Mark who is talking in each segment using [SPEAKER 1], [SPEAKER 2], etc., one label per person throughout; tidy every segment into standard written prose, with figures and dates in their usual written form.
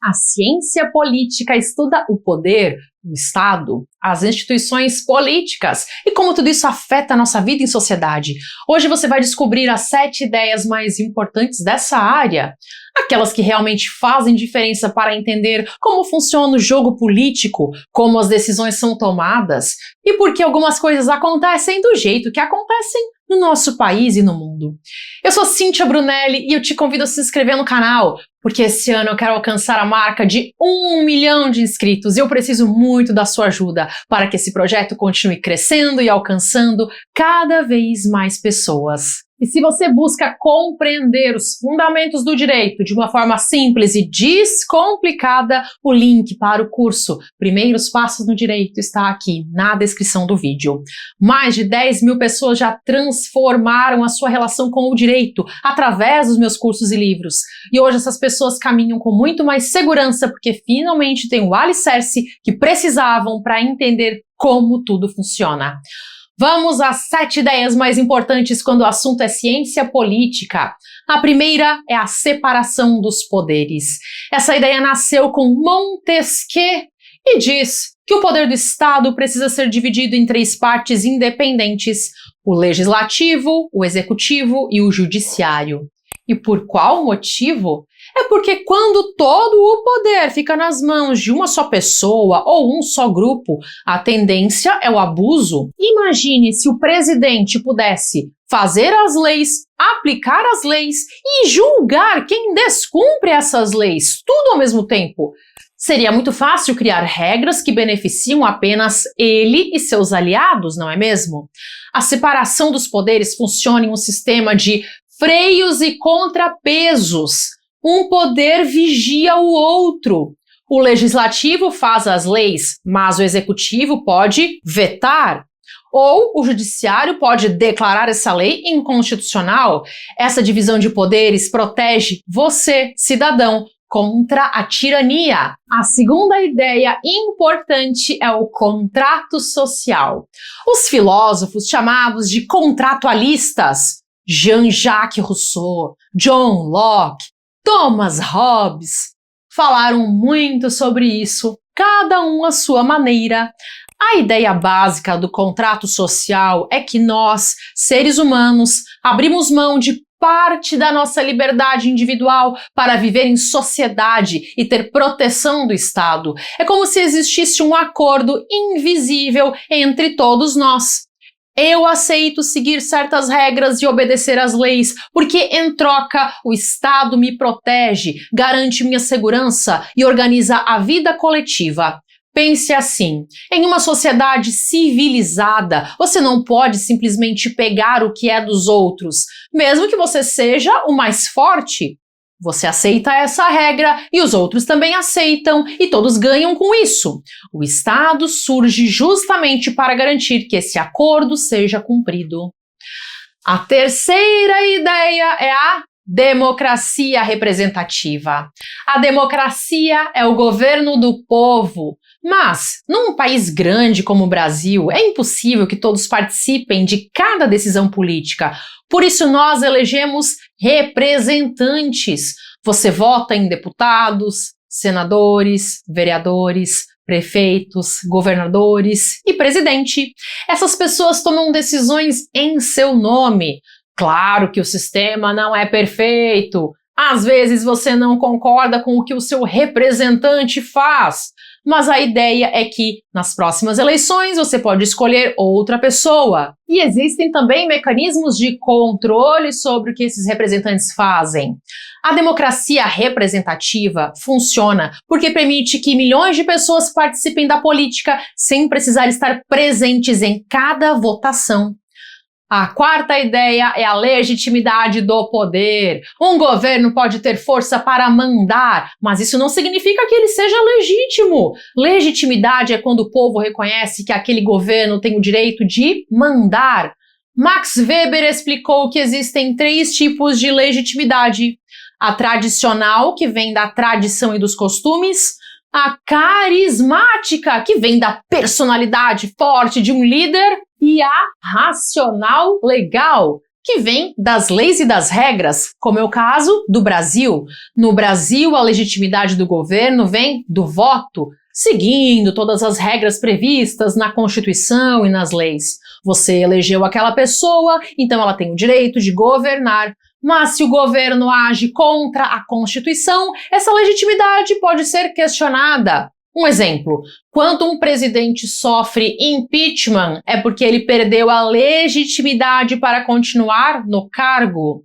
[SPEAKER 1] A ciência política estuda o poder, o Estado, as instituições políticas e como tudo isso afeta a nossa vida em sociedade. Hoje você vai descobrir as 7 ideias mais importantes dessa área, aquelas que realmente fazem diferença para entender como funciona o jogo político, como as decisões são tomadas e por que algumas coisas acontecem do jeito que acontecem no nosso país e no mundo. Eu sou Cíntia Brunelli e eu te convido a se inscrever no canal, porque esse ano eu quero alcançar a marca de 1 milhão de inscritos e eu preciso muito da sua ajuda para que esse projeto continue crescendo e alcançando cada vez mais pessoas. E se você busca compreender os fundamentos do direito de uma forma simples e descomplicada, o link para o curso Primeiros Passos no Direito está aqui na descrição do vídeo. Mais de 10 mil pessoas já transformaram a sua relação com o direito através dos meus cursos e livros. E hoje essas pessoas caminham com muito mais segurança porque finalmente têm o alicerce que precisavam para entender como tudo funciona. Vamos às 7 ideias mais importantes quando o assunto é ciência política. A primeira é a separação dos poderes. Essa ideia nasceu com Montesquieu e diz que o poder do Estado precisa ser dividido em 3 partes independentes: o legislativo, o executivo e o judiciário. E por qual motivo? É porque quando todo o poder fica nas mãos de uma só pessoa ou um só grupo, a tendência é o abuso. Imagine se o presidente pudesse fazer as leis, aplicar as leis e julgar quem descumpre essas leis, tudo ao mesmo tempo. Seria muito fácil criar regras que beneficiam apenas ele e seus aliados, não é mesmo? A separação dos poderes funciona em um sistema de freios e contrapesos. Um poder vigia o outro. O legislativo faz as leis, mas o executivo pode vetar. Ou o judiciário pode declarar essa lei inconstitucional. Essa divisão de poderes protege você, cidadão, contra a tirania. A segunda ideia importante é o contrato social. Os filósofos chamados de contratualistas, Jean-Jacques Rousseau, John Locke, Thomas Hobbes, falaram muito sobre isso, cada um à sua maneira. A ideia básica do contrato social é que nós, seres humanos, abrimos mão de parte da nossa liberdade individual para viver em sociedade e ter proteção do Estado. É como se existisse um acordo invisível entre todos nós. Eu aceito seguir certas regras e obedecer às leis, porque em troca o Estado me protege, garante minha segurança e organiza a vida coletiva. Pense assim, em uma sociedade civilizada, você não pode simplesmente pegar o que é dos outros, mesmo que você seja o mais forte. Você aceita essa regra e os outros também aceitam e todos ganham com isso. O Estado surge justamente para garantir que esse acordo seja cumprido. A terceira ideia é a democracia representativa. A democracia é o governo do povo. Mas, num país grande como o Brasil, é impossível que todos participem de cada decisão política. Por isso, nós elegemos representantes. Você vota em deputados, senadores, vereadores, prefeitos, governadores e presidente. Essas pessoas tomam decisões em seu nome. Claro que o sistema não é perfeito. Às vezes você não concorda com o que o seu representante faz. Mas a ideia é que, nas próximas eleições, você pode escolher outra pessoa. E existem também mecanismos de controle sobre o que esses representantes fazem. A democracia representativa funciona porque permite que milhões de pessoas participem da política sem precisar estar presentes em cada votação. A quarta ideia é a legitimidade do poder. Um governo pode ter força para mandar, mas isso não significa que ele seja legítimo. Legitimidade é quando o povo reconhece que aquele governo tem o direito de mandar. Max Weber explicou que existem 3 tipos de legitimidade: a tradicional, que vem da tradição e dos costumes; a carismática, que vem da personalidade forte de um líder; e a racional legal, que vem das leis e das regras, como é o caso do Brasil. No Brasil, a legitimidade do governo vem do voto, seguindo todas as regras previstas na Constituição e nas leis. Você elegeu aquela pessoa, então ela tem o direito de governar. Mas se o governo age contra a Constituição, essa legitimidade pode ser questionada. Um exemplo, quando um presidente sofre impeachment, é porque ele perdeu a legitimidade para continuar no cargo.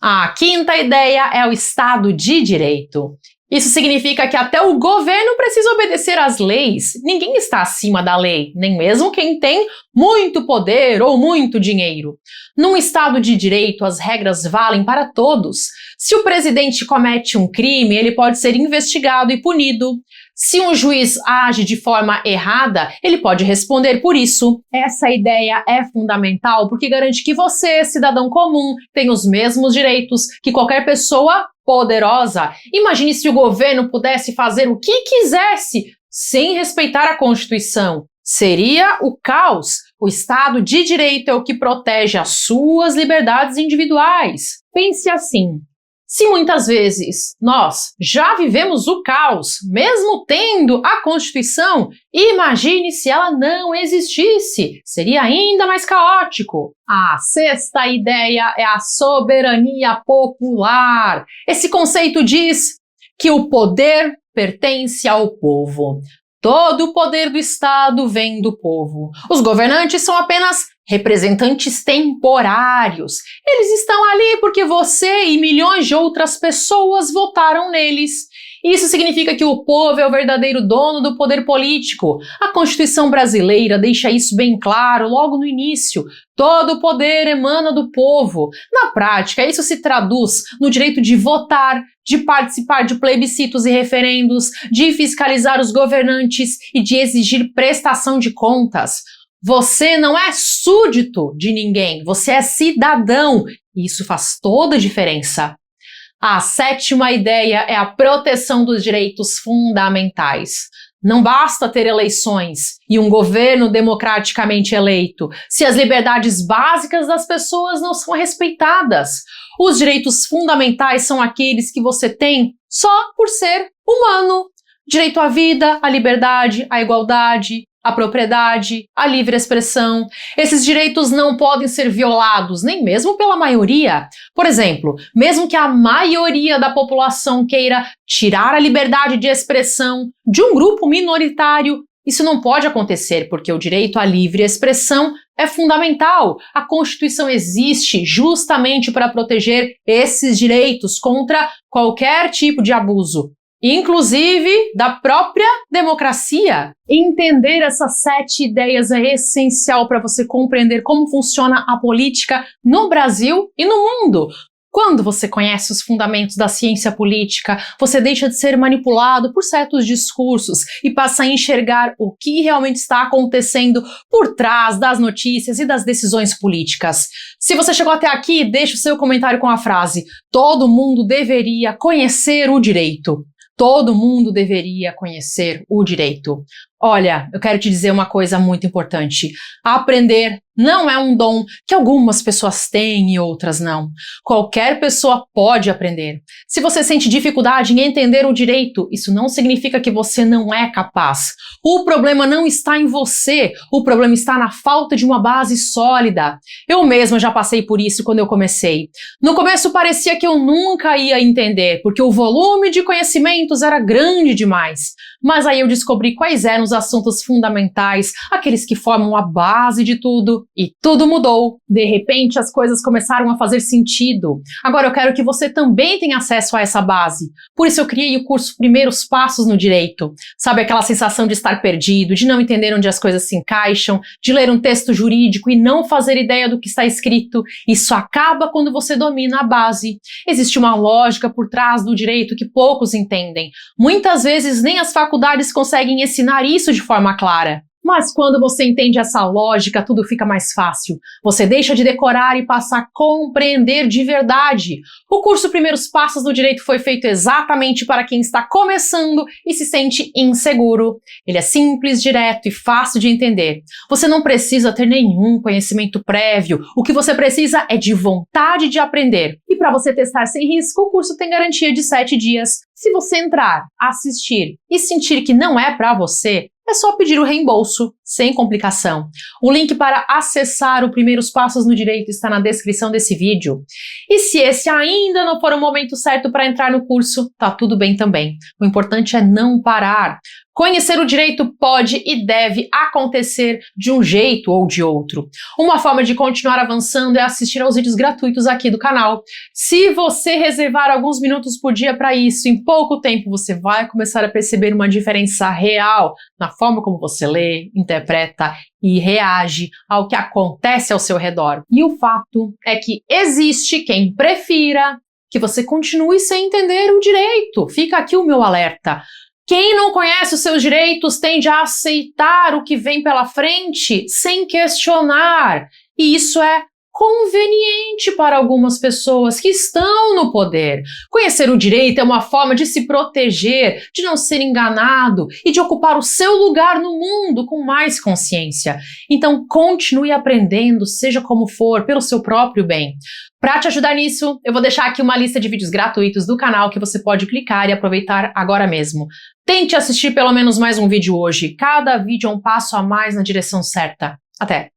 [SPEAKER 1] A quinta ideia é o Estado de Direito. Isso significa que até o governo precisa obedecer às leis. Ninguém está acima da lei, nem mesmo quem tem muito poder ou muito dinheiro. Num Estado de Direito, as regras valem para todos. Se o presidente comete um crime, ele pode ser investigado e punido. Se um juiz age de forma errada, ele pode responder por isso. Essa ideia é fundamental porque garante que você, cidadão comum, tem os mesmos direitos que qualquer pessoa poderosa. Imagine se o governo pudesse fazer o que quisesse sem respeitar a Constituição. Seria o caos. O Estado de Direito é o que protege as suas liberdades individuais. Pense assim. Se muitas vezes nós já vivemos o caos, mesmo tendo a Constituição, imagine se ela não existisse. Seria ainda mais caótico. A sexta ideia é a soberania popular. Esse conceito diz que o poder pertence ao povo. Todo o poder do Estado vem do povo. Os governantes são apenas representantes temporários. Eles estão ali porque você e milhões de outras pessoas votaram neles. Isso significa que o povo é o verdadeiro dono do poder político. A Constituição brasileira deixa isso bem claro logo no início. Todo o poder emana do povo. Na prática, isso se traduz no direito de votar, de participar de plebiscitos e referendos, de fiscalizar os governantes e de exigir prestação de contas. Você não é súdito de ninguém, você é cidadão. E isso faz toda a diferença. A sétima ideia é a proteção dos direitos fundamentais. Não basta ter eleições e um governo democraticamente eleito se as liberdades básicas das pessoas não são respeitadas. Os direitos fundamentais são aqueles que você tem só por ser humano. Direito à vida, à liberdade, à igualdade, à propriedade, à livre expressão. Esses direitos não podem ser violados, nem mesmo pela maioria. Por exemplo, mesmo que a maioria da população queira tirar a liberdade de expressão de um grupo minoritário, isso não pode acontecer, porque o direito à livre expressão é fundamental. A Constituição existe justamente para proteger esses direitos contra qualquer tipo de abuso, inclusive da própria democracia. Entender essas 7 ideias é essencial para você compreender como funciona a política no Brasil e no mundo. Quando você conhece os fundamentos da ciência política, você deixa de ser manipulado por certos discursos e passa a enxergar o que realmente está acontecendo por trás das notícias e das decisões políticas. Se você chegou até aqui, deixe o seu comentário com a frase: todo mundo deveria conhecer o direito. Todo mundo deveria conhecer o direito. Olha, eu quero te dizer uma coisa muito importante. Aprender não é um dom que algumas pessoas têm e outras não. Qualquer pessoa pode aprender. Se você sente dificuldade em entender o direito, isso não significa que você não é capaz. O problema não está em você, o problema está na falta de uma base sólida. Eu mesma já passei por isso quando eu comecei. No começo parecia que eu nunca ia entender, porque o volume de conhecimentos era grande demais. Mas aí eu descobri quais eram os assuntos fundamentais, aqueles que formam a base de tudo, e tudo mudou. De repente, as coisas começaram a fazer sentido. Agora eu quero que você também tenha acesso a essa base. Por isso eu criei o curso Primeiros Passos no Direito. Sabe aquela sensação de estar perdido, de não entender onde as coisas se encaixam, de ler um texto jurídico e não fazer ideia do que está escrito? Isso acaba quando você domina a base. Existe uma lógica por trás do direito que poucos entendem. Muitas vezes nem as faculdades conseguem ensinar isso de forma clara. Mas quando você entende essa lógica, tudo fica mais fácil. Você deixa de decorar e passa a compreender de verdade. O curso Primeiros Passos no Direito foi feito exatamente para quem está começando e se sente inseguro. Ele é simples, direto e fácil de entender. Você não precisa ter nenhum conhecimento prévio. O que você precisa é de vontade de aprender. E para você testar sem risco, o curso tem garantia de 7 dias. Se você entrar, assistir e sentir que não é para você, é só pedir o reembolso, sem complicação. O link para acessar o Primeiros Passos no Direito está na descrição desse vídeo. E se esse ainda não for o momento certo para entrar no curso, tá tudo bem também. O importante é não parar. Conhecer o direito pode e deve acontecer de um jeito ou de outro. Uma forma de continuar avançando é assistir aos vídeos gratuitos aqui do canal. Se você reservar alguns minutos por dia para isso, em pouco tempo você vai começar a perceber uma diferença real na forma como você lê, interpreta e reage ao que acontece ao seu redor. E o fato é que existe quem prefira que você continue sem entender o direito. Fica aqui o meu alerta. Quem não conhece os seus direitos tende a aceitar o que vem pela frente sem questionar. E isso é conveniente para algumas pessoas que estão no poder. Conhecer o direito é uma forma de se proteger, de não ser enganado e de ocupar o seu lugar no mundo com mais consciência. Então, continue aprendendo, seja como for, pelo seu próprio bem. Para te ajudar nisso, eu vou deixar aqui uma lista de vídeos gratuitos do canal que você pode clicar e aproveitar agora mesmo. Tente assistir pelo menos mais um vídeo hoje. Cada vídeo é um passo a mais na direção certa. Até!